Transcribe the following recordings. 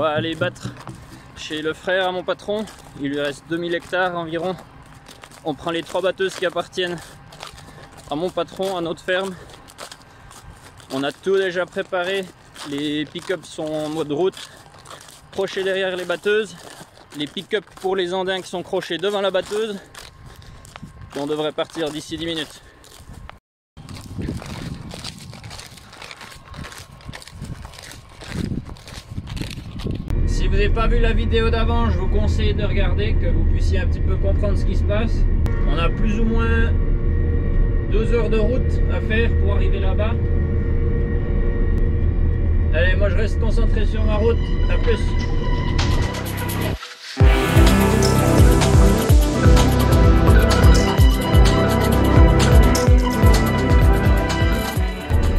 va aller battre chez le frère à mon patron. Il lui reste 2000 hectares environ. On prend les 3 batteuses qui appartiennent à mon patron, à notre ferme. On a tout déjà préparé. Les pick-up sont en mode route, crochés derrière les batteuses. Les pick-up pour les andins qui sont crochés devant la batteuse. On devrait partir d'ici 10 minutes. Si vous n'avez pas vu la vidéo d'avant, je vous conseille de regarder, que vous puissiez un petit peu comprendre ce qui se passe. On a plus ou moins 2 heures de route à faire pour arriver là-bas. Allez, moi je reste concentré sur ma route. À plus.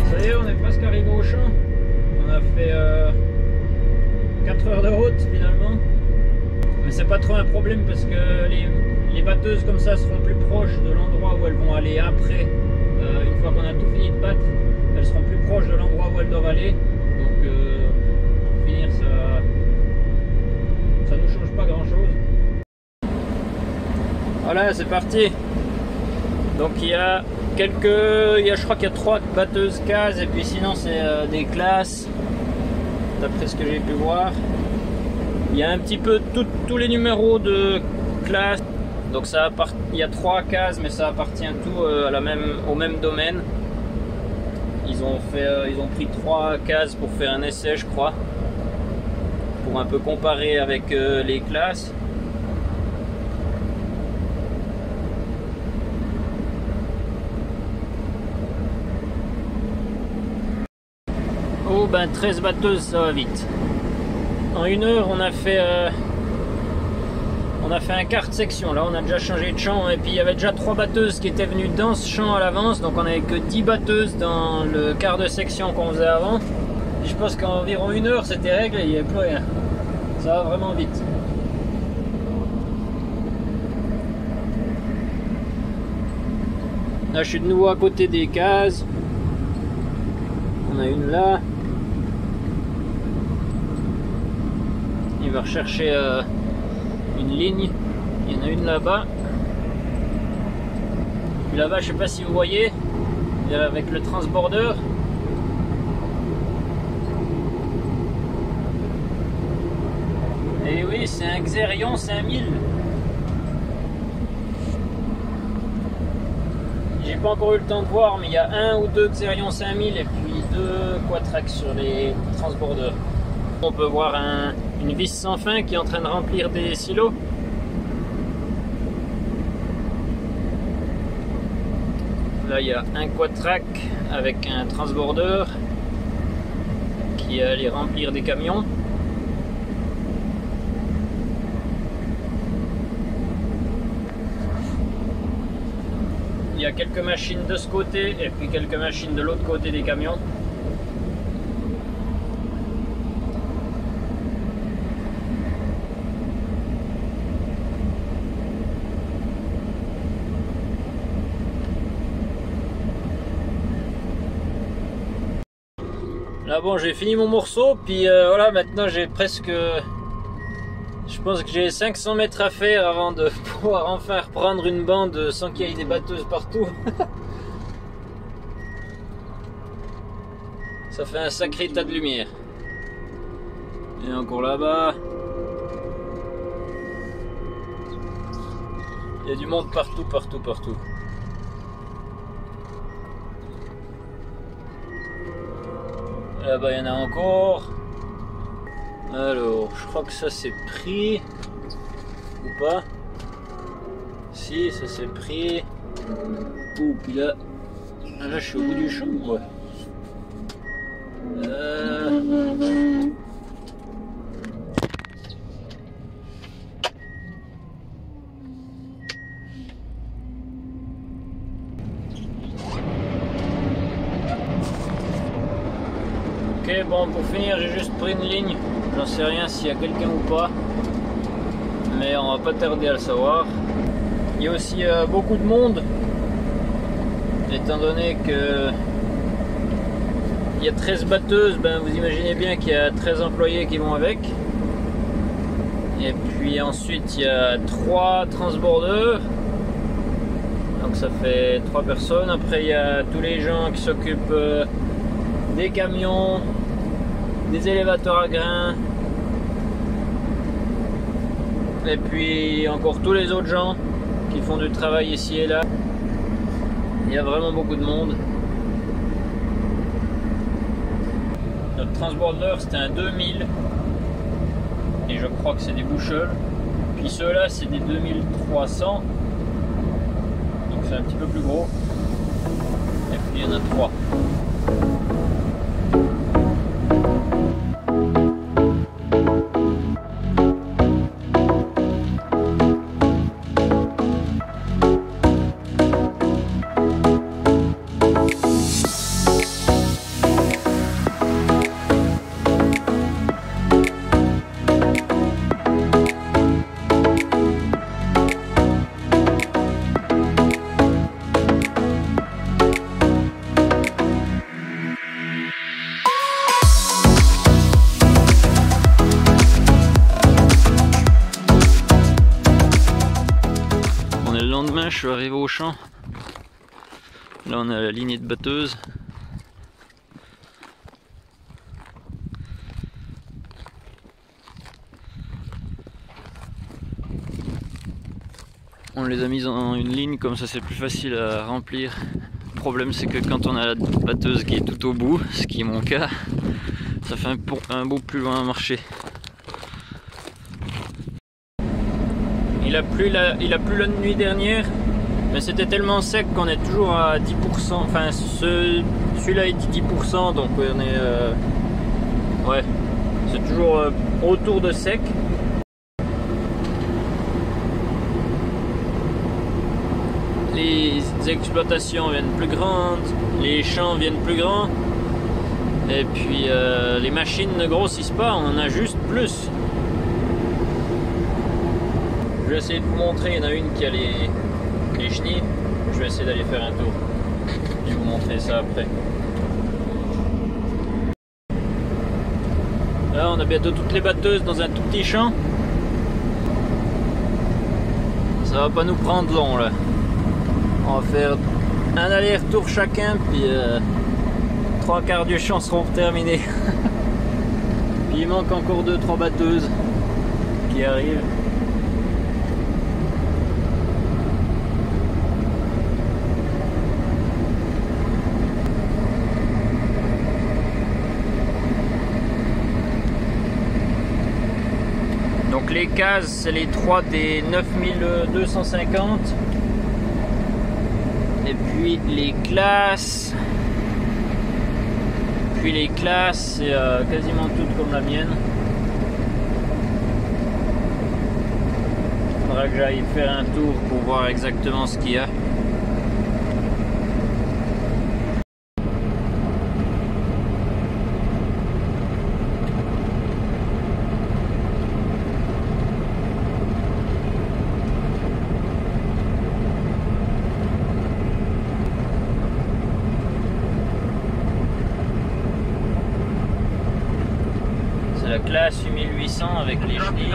Ça y est, on est presque arrivé au champ. On a fait 4 heures de route finalement. Mais c'est pas trop un problème parce que les batteuses comme ça seront plus proches de l'endroit où elles vont aller après. Une fois qu'on a tout fini de battre, elles seront plus proches de l'endroit où elles doivent aller. Donc pour finir, ça nous change pas grand chose. Voilà, c'est parti. Donc je crois qu'il y a 3 batteuses cases et puis sinon c'est des classes, d'après ce que j'ai pu voir. Il y a un petit peu tous les numéros de classe. Donc il y a 3 cases, mais ça appartient tout au même domaine. Ils ont pris 3 cases pour faire un essai, je crois, pour un peu comparer avec les classes. Oh ben 13 batteuses, ça va vite. En 1 heure, on a fait un quart de section. Là, on a déjà changé de champ. Et puis, il y avait déjà 3 batteuses qui étaient venues dans ce champ à l'avance. Donc, on n'avait que 10 batteuses dans le quart de section qu'on faisait avant. Et je pense qu'environ 1 heure, c'était réglé. Il n'y avait plus rien. Ça va vraiment vite. Là, je suis de nouveau à côté des cases. On a une là. Il va rechercher une ligne. Il y en a une là-bas. Puis là-bas, je sais pas si vous voyez, avec le transborder. Et oui, c'est un Xerion 5000. J'ai pas encore eu le temps de voir, mais il y a 1 ou 2 Xerion 5000 et puis 2 quatrax sur les transborders. On peut voir une vis sans fin qui est en train de remplir des silos. Là, il y a un quatrac avec un transborder qui est allé remplir des camions. Il y a quelques machines de ce côté et puis quelques machines de l'autre côté des camions. Là bon, j'ai fini mon morceau, puis voilà, maintenant j'ai presque... Je pense que j'ai 500 mètres à faire avant de pouvoir enfin reprendre une bande sans qu'il y ait des batteuses partout. Ça fait un sacré tas de lumière. Et encore là-bas. Il y a du monde partout, partout, partout. Là-bas, il y en a encore. Alors, je crois que ça c'est pris. Ou pas? Si, ça c'est pris. Ouh, puis là... Là, je suis au bout du champ, ouais. Ok, bon, pour finir, j'ai juste pris une ligne. J'en sais rien s'il y a quelqu'un ou pas, mais on va pas tarder à le savoir. Il y a aussi beaucoup de monde, étant donné que il y a 13 batteuses, ben vous imaginez bien qu'il y a 13 employés qui vont avec. Et puis ensuite il y a 3 transbordeurs. Donc ça fait 3 personnes. Après il y a tous les gens qui s'occupent des camions, des élévateurs à grains. Et puis encore tous les autres gens qui font du travail ici et là. Il y a vraiment beaucoup de monde. Notre transborder c'était un 2000. Et je crois que c'est des Bushel. Puis ceux-là c'est des 2300. Donc c'est un petit peu plus gros. Et puis il y en a 3. Le lendemain, je suis arrivé au champ. Là, on a la lignée de batteuses. On les a mises en une ligne, comme ça c'est plus facile à remplir. Le problème, c'est que quand on a la batteuse qui est tout au bout, ce qui est mon cas, ça fait un bout plus loin à marcher. Il a plu la nuit dernière, mais c'était tellement sec qu'on est toujours à 10%. Enfin, celui-là il dit 10%, donc on est... ouais, c'est toujours autour de sec. Les exploitations viennent plus grandes, les champs viennent plus grands, et puis les machines ne grossissent pas, on en a juste plus. Je vais essayer de vous montrer, il y en a une qui a les chenilles. Je vais essayer d'aller faire un tour et vous montrer ça après. Là on a bientôt toutes les batteuses dans un tout petit champ. Ça va pas nous prendre long là. On va faire un aller-retour chacun, puis 3/4 du champ seront terminés. Puis il manque encore 2-3 batteuses qui arrivent. Donc les cases, c'est les 3 des 9250. Et puis les classes. C'est quasiment toutes comme la mienne. Il faudra que j'aille faire un tour pour voir exactement ce qu'il y a. La classe 8800 avec les chenilles.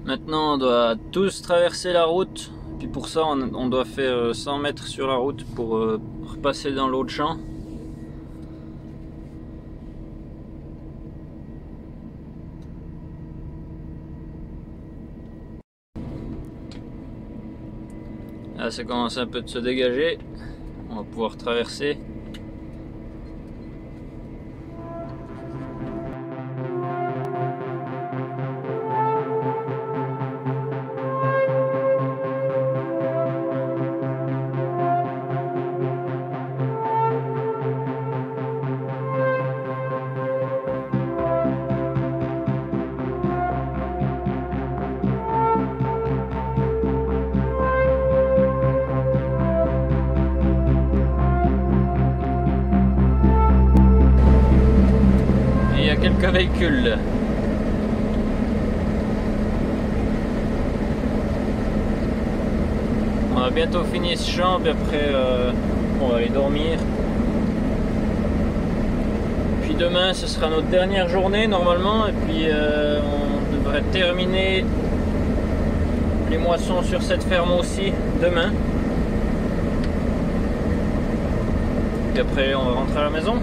Maintenant on doit tous traverser la route, puis pour ça on doit faire 100 mètres sur la route pour repasser dans l'autre champ. Là ça commence un peu de se dégager, on va pouvoir traverser. Quelques véhicules. On a bientôt fini ce champ, puis après on va aller dormir. demain ce sera notre dernière journée normalement, et puis on devrait terminer les moissons sur cette ferme aussi demain. Et après on va rentrer à la maison.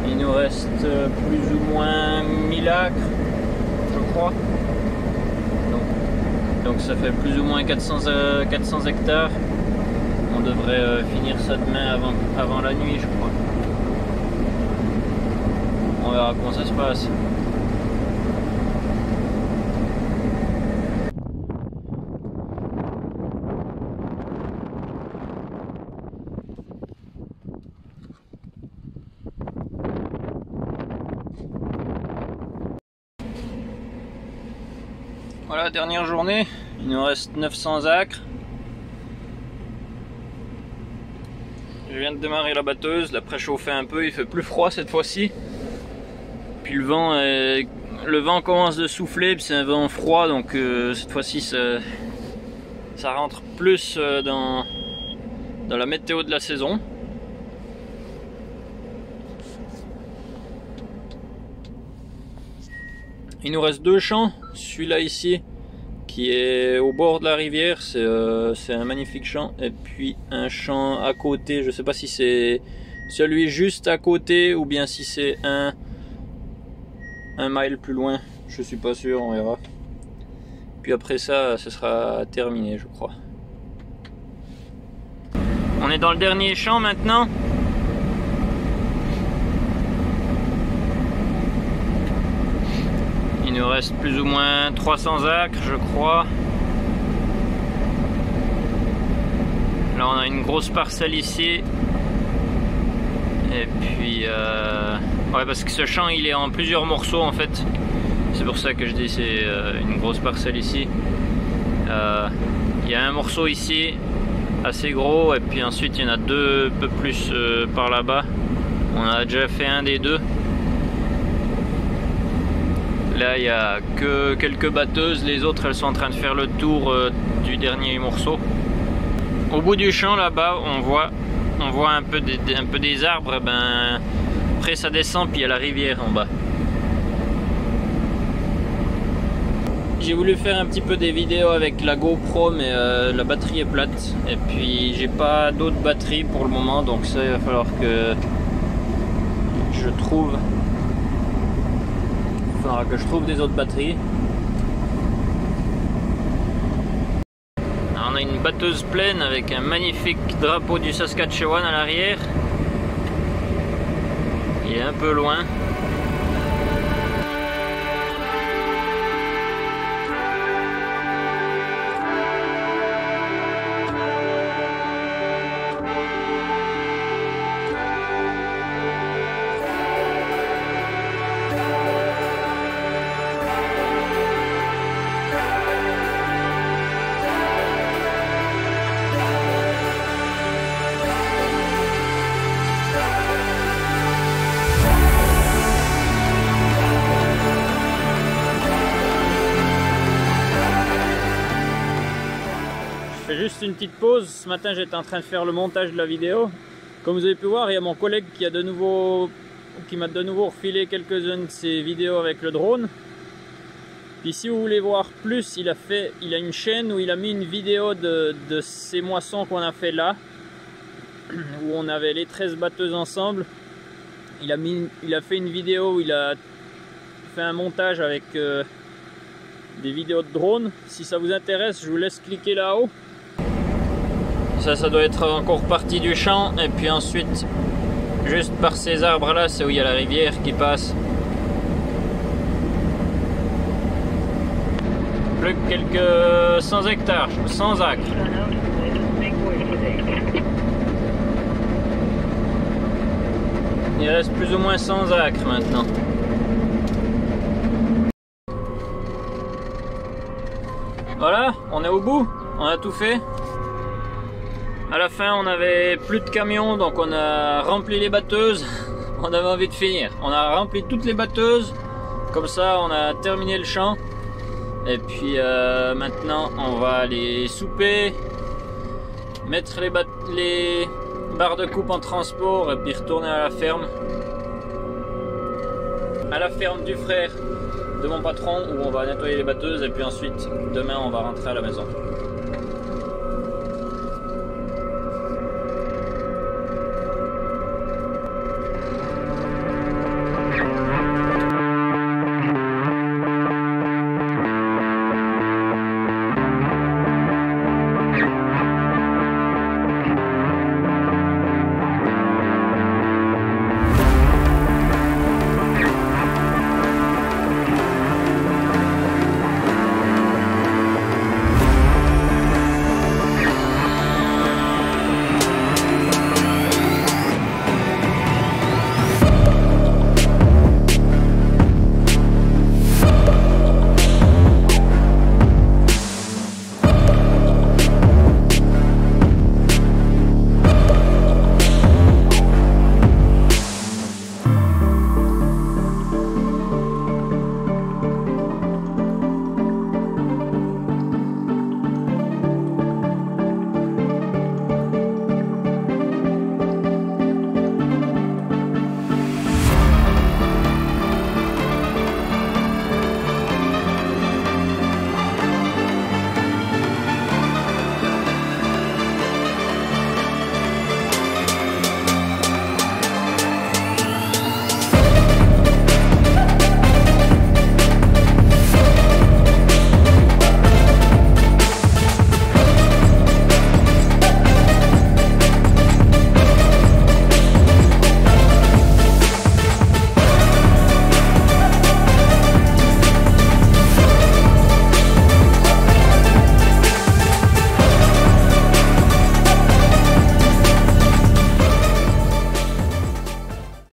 Il nous reste plus ou moins 1000 acres, je crois. Donc ça fait plus ou moins 400 hectares. On devrait finir ça demain avant la nuit, je crois. On verra comment ça se passe. Voilà, dernière journée, il nous reste 900 acres. Je viens de démarrer la batteuse, la préchauffer un peu, il fait plus froid cette fois-ci. Puis le vent commence de souffler, c'est un vent froid, donc cette fois-ci ça rentre plus dans la météo de la saison. Il nous reste 2 champs, celui-là ici qui est au bord de la rivière, c'est un magnifique champ, et puis un champ à côté, je sais pas si c'est celui juste à côté ou bien si c'est un mile plus loin, je suis pas sûr, on verra. Puis après ça, ce sera terminé, je crois. On est dans le dernier champ maintenant. Il nous reste plus ou moins 300 acres, je crois. Là, on a une grosse parcelle ici. Et puis, ouais, parce que ce champ, il est en plusieurs morceaux en fait. C'est pour ça que je dis c'est une grosse parcelle ici. Il y a un morceau ici, assez gros, et puis ensuite il y en a 2 un peu plus par là-bas. On a déjà fait un des 2. Là, il n'y a que quelques batteuses, les autres elles sont en train de faire le tour du dernier morceau. Au bout du champ là-bas, on voit un peu des arbres. Ben, après ça descend, puis il y a la rivière en bas. J'ai voulu faire un petit peu des vidéos avec la GoPro, mais la batterie est plate. Et puis j'ai pas d'autres batteries pour le moment, donc ça il va falloir que je trouve. Il faudra que je trouve des autres batteries. Alors on a une batteuse pleine avec un magnifique drapeau du Saskatchewan à l'arrière. Il est un peu loin. Je fais juste une petite pause. Ce matin j'étais en train de faire le montage de la vidéo. Comme vous avez pu voir, il y a mon collègue qui m'a de nouveau refilé quelques-unes de ses vidéos avec le drone. Puis si vous voulez voir plus, il a une chaîne où il a mis une vidéo de ces moissons qu'on a fait là, où on avait les 13 batteuses ensemble. Il a fait une vidéo où il a fait un montage avec des vidéos de drone. Si ça vous intéresse, je vous laisse cliquer là-haut. Ça doit être encore partie du champ, et puis ensuite juste par ces arbres là, c'est où il y a la rivière qui passe. Plus que quelques 100 hectares, 100 acres. Il reste plus ou moins 100 acres maintenant. Voilà, on est au bout, on a tout fait. À la fin, on avait plus de camions, donc on a rempli les batteuses. On avait envie de finir. On a rempli toutes les batteuses. Comme ça, on a terminé le champ. Et puis maintenant, on va aller souper, mettre les barre de coupe en transport et puis retourner à la ferme. À la ferme du frère de mon patron où on va nettoyer les batteuses et puis ensuite demain on va rentrer à la maison.